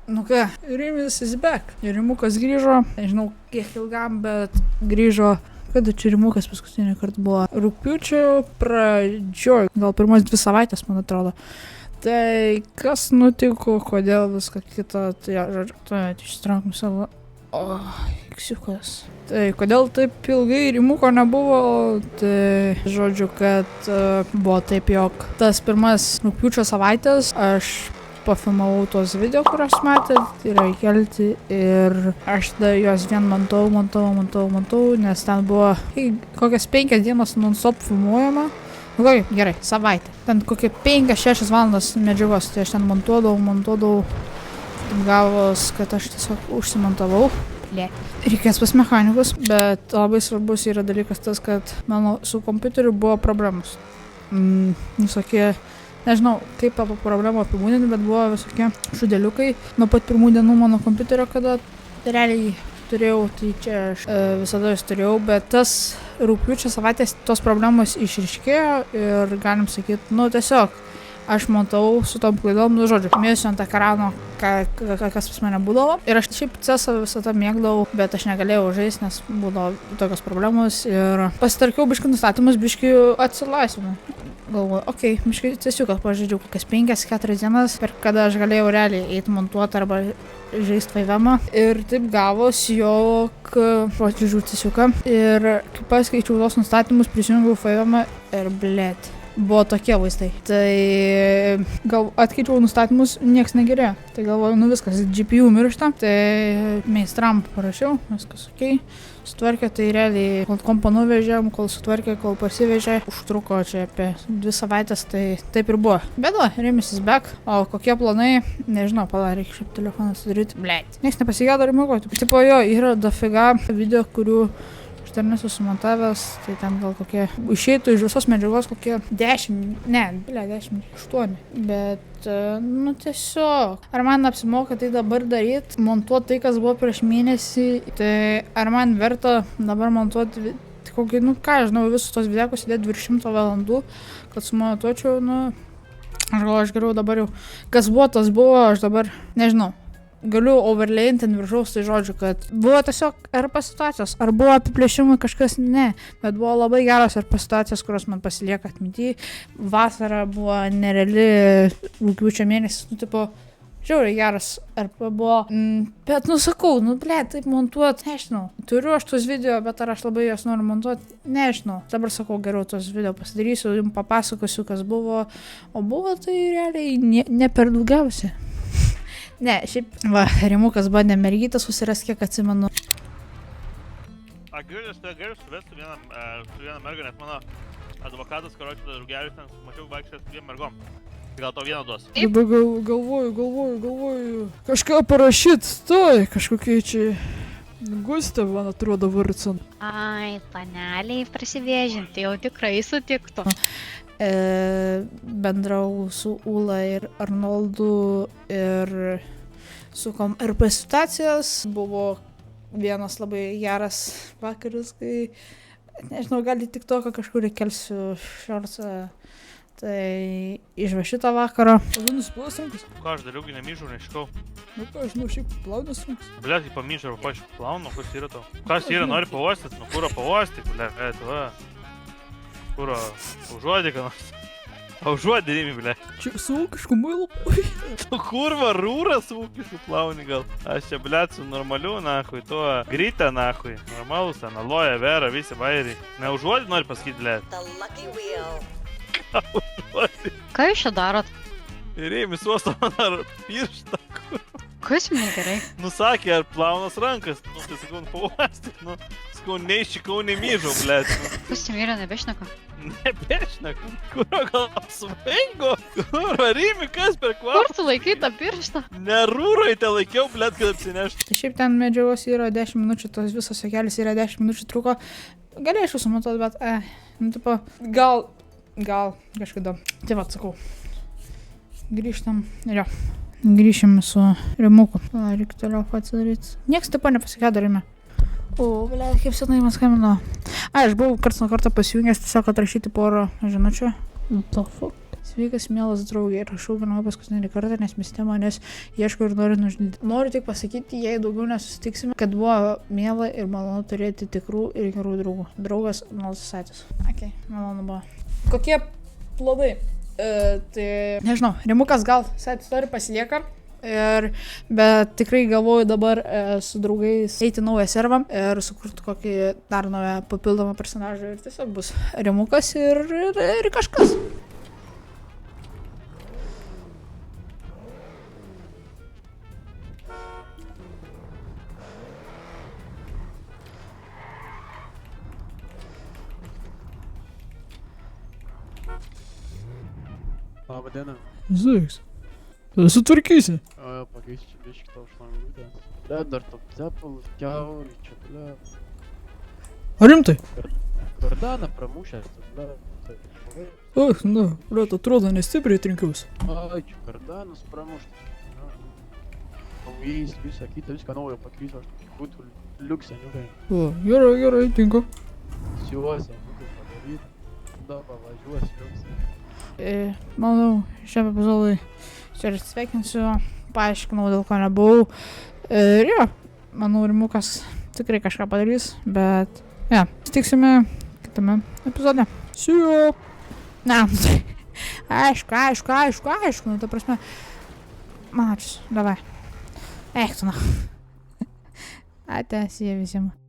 Nu ką, Rimis is back. Rimukas grįžo, nežinau kiek ilgam, bet grįžo. Kada čia Rimukas paskutinį kartą buvo? Rugpjūčio pradžioj, gal pirmas 2 savaitės, man atrodo. Tai kas nutiko, kodėl viską kita, tai žodžiu, tai ištraukim savo... O, iksiukas. Tai kodėl taip ilgai Rimuko nebuvo, tai žodžiu, kad buvo taip, jog tas pirmas rugpjūčio savaitės aš pafilmavau tos video, kuriuos matėt, tai yra įkelti ir aš tada juos vien montau, nes ten buvo kokias 5 dienas non-stop filmuojama. Nu, gerai, savaitę. Ten kokie 5-6 valandas medžiagos, tai aš ten montuodavau. Gavos, kad aš tiesiog užsimontavau. Reikės pas mechanikus, bet labai svarbus yra dalykas tas, kad mano su kompiuteriu buvo problemos. Visokie, nežinau, kaip apie problemą apibūdinti, bet buvo visokie šudeliukai nuo pat pirmų dienų mano kompiuterio, kada realiai turėjau, tai čia aš visada jas turėjau, bet tas rugpjūčio savaitės tos problemos išryškėjo ir galim sakyti, nu tiesiog aš montavau su tom klaidom, nu žodžiu, mėsiu ant ekrano, kas pas mane būdavo. Ir aš šiaip CSą visada mėgdavau, bet aš negalėjau žaisti, nes būdavo tokios problemos. Ir pasitarkiau biškį nustatymus, biškį atsilaisvinau. Galvoju, okei, biškį CSiuką pažaidžiau kokias 5-4 dienas, per kada aš galėjau realiai eiti montuoti arba žaisti Vaivemą. Ir taip gavosi, jog žiūrėjau CSiuką. Ir kai paskaičiau tos nustatymus, prisijungiau Vaivemą ir blėt. Buvo tokie vaizdai. Tai gal atkeičiau nustatymus, nieks negerėjo. Tai galvoju, nu viskas, GPU miršta. Tai meistram parašiau, viskas okei. Sutvarkė, tai realiai, kol kompą nuvežėm, kol sutvarkė, kol parsivežė. Užtruko čia apie 2 savaitės, tai taip ir buvo. Bet va, Rimis is back. O kokie planai, nežinau, reikia šiaip telefoną sudaryti. Blėt. Niekas nepasigėdo Rimuko. Tipo jo, yra dafiga video, kurių dar nesu sumontavęs, tai ten gal kokie išeitų iš visos medžiagos kokie 10, ne, 8. Bet, nu tiesiog, ar man apsimoka tai dabar daryti, montuoti tai, kas buvo prieš mėnesį, tai ar man verta dabar montuoti kokį, nu ką, žinau, visus tos videkus įdėti virš 100 valandų, kad sumontuočiau, nu, aš geriau dabar jau, kas buvo, tas buvo, aš dabar, nežinau. Galiu overlayinti ant viršaus, tai žodžiu, kad buvo tiesiog RP situacijos, ar buvo apiplėšimai kažkas, ne, bet buvo labai geros RP situacijos, kurios man pasilieka atminty. Vasara buvo nereali, rugpjūčio mėnesis, nu tipo, žiauriai geras RP buvo, bet nu sakau, nu ble, taip montuot, nežinau. Turiu aš tos video, bet ar aš labai jos noriu montuot, nežinau. Dabar sakau, geriau tos video pasidarysiu, jums papasakosiu, kas buvo, o buvo tai realiai ne per daugiausia. Ne, šiaip, va, Rimukas bandė mergytą susirasti, kiek atsimenu. Galiu suvesti su viena merga, nes mano advokatas, karočiu, draugelis, ten mačiau vaikščias su 2 mergom. Gal to vieną duos. Dabar galvoju, kažką parašyt, tai kažkokie čia Gustė, man atrodo, Varcon. Ai, paneliai prasivėžinti, jau tikrai sutiktų. Bendrau su Ula ir Arnoldu ir sukom RP situacijas. Buvo vienas labai geras vakaras, kai, nežinau, gal į TikToką kažkur įkelsiu šortsą. Tai išva šitą vakarą. Nusiplovas rankas? Ką aš dariau, nemyžau, neiškau. Nu ką, žinau, šiaip plaunas rankas. Blet, kai pamyžau, arba aš plaunu, kas yra tau? Kas yra, nori pavostyti? Nu, kurą pavostyti, blet, va. Kurą, užuodį, ką nors. Užuodį, Rimi, blet. Čia su ūkišku muilu. Tu kurva, rūrą su ūkišku plauni gal. Aš čia, blet, su normaliu, nahui, tuo grytą, nahui. Normalus, ten, aloja, vera, visi bairiai. Ne užuodį nori pasakyti, blet. Ką užuodį? Ką jūs čia darot? Rimi, suosto man ar pirštą, kurva. Kas jums negerai? Nu sakė, ar plaunas rankas, nu tai sakau, pavostyk, nu. Sakau, neiščikau, nemyžau, blet. Kas jums yra nebešneka? Nebešneka. Kuro gal apsvaigo? Kurva, Rimi, kas per kvapą? Kur tu laikai tą pirštą? Nerūrai te laikiau, blet, kad apsineštų. Tai šiaip ten medžiagos yra 10 minučių, tos visos jokelis yra 10 minučių truko. Galėčiau sumontuoti, bet, nu tipo, gal kažkada. Tai va, sakau. Grįžtam, jo. Grįšim su Rimuku. Reikia toliau pasidaryti. Niekas taip nepasikėdo Rime. O, ble, kaip senai man skambino. Aš buvau karts nuo karto pasijungęs tiesiog atrašyti porą žinučių. What the fuck? Sveikas, mielas draugė, rašau pirmą paskutinį kartą, nes mieste manęs ieško ir nori nužudyti. Noriu tik pasakyti, jei daugiau nesusitiksime, kad buvo miela ir malonu turėti tikrų ir gerų draugų. Draugas Nalsatis. Ok, malonu buvo. Kokie planai? Tai nežinau, Rimukas gal side story pasilieka. Bet tikrai galvoju dabar su draugais eiti naują servą ir sukurti kokį dar naują papildomą personažą ir tiesiog bus Rimukas ir kažkas. Labą dieną. Zaiks. Sutvarkysi. Pakeisti biškį tau šlangutę. Dar top cepalus, kiaurį, čia, ble. Ar rimtai? Kardaną pramušęs, ble. Ach, na, blet, atrodo nestipriai trinkiausi. Ai, čia kardanas pramuštas. Naujais, visą kitą naujo pakeisiu, aš tokį būtų liukseniukai. O, gerai, tinka. Siuosi, būtų padaryti. Da, pavažiuosi liukseniukai. Manau, šiam epizodui čia ir sveikinsiu, paaiškinau, dėl ko nebuvau. Ir jo, manau, Rimukas tikrai kažką padarys, bet ja, stiksime kitame epizode. Siu! Na, aišku, nu, ta prasme. Man ačiū, davai. Eik tu na. Ate, sie visiems.